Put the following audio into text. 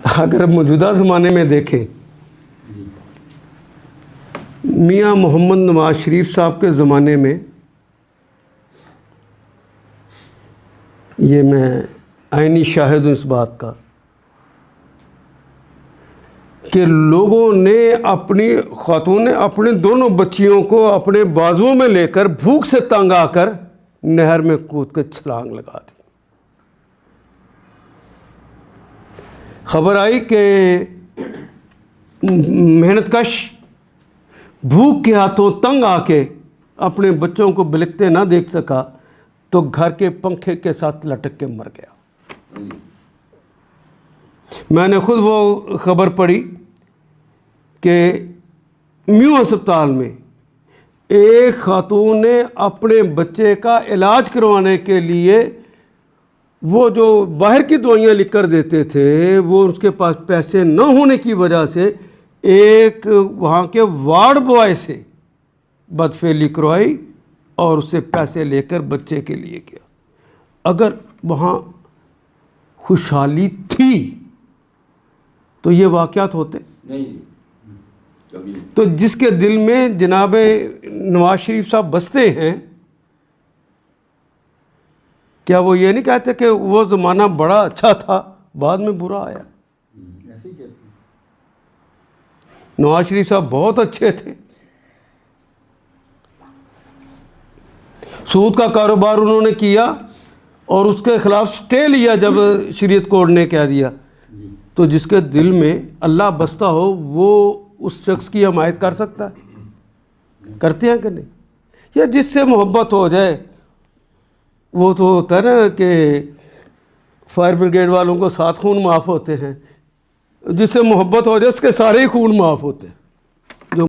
अगर मौजूदा ज़माने में देखें, मियाँ मोहम्मद नवाज शरीफ साहब के ज़माने में, ये मैं आईनी शाहिद हूँ इस बात का, कि लोगों ने खातून ने अपने दोनों बच्चियों को अपने बाजुओं में लेकर भूख से तंग आकर नहर में कूद कर छलांग लगा दी। खबर आई कि मेहनतकश भूख के हाथों तंग आके अपने बच्चों को बिलखते ना देख सका तो घर के पंखे के साथ लटक के मर गया। मैंने खुद वो खबर पढ़ी कि म्यू अस्पताल में एक खातून ने अपने बच्चे का इलाज करवाने के लिए वो जो बाहर की दवाइयाँ लिख कर देते थे, वो उसके पास पैसे न होने की वजह से एक वहाँ के वार्ड बॉय से बदफेली करवाई और उससे पैसे लेकर बच्चे के लिए किया। अगर वहाँ खुशहाली थी तो ये वाक़यात होते नहीं कभी। तो जिसके दिल में जनाब नवाज शरीफ साहब बसते हैं, क्या वो ये नहीं कहते कि वो ज़माना बड़ा अच्छा था, बाद में बुरा आया? ऐसे ही कहते हैं। नवाज शरीफ साहब बहुत अच्छे थे। सूद का कारोबार उन्होंने किया और उसके ख़िलाफ़ स्टे लिया जब शरीयत कोर्ट ने कह दिया। तो जिसके दिल में अल्लाह बसता हो वो उस शख्स की हमायत कर सकता है? करते हैं कि नहीं? या जिससे मोहब्बत हो जाए, वो तो होता है ना कि फायर ब्रिगेड वालों को 7 खून माफ़ होते हैं, जिससे मोहब्बत हो जाए उसके सारे ही खून माफ़ होते हैं।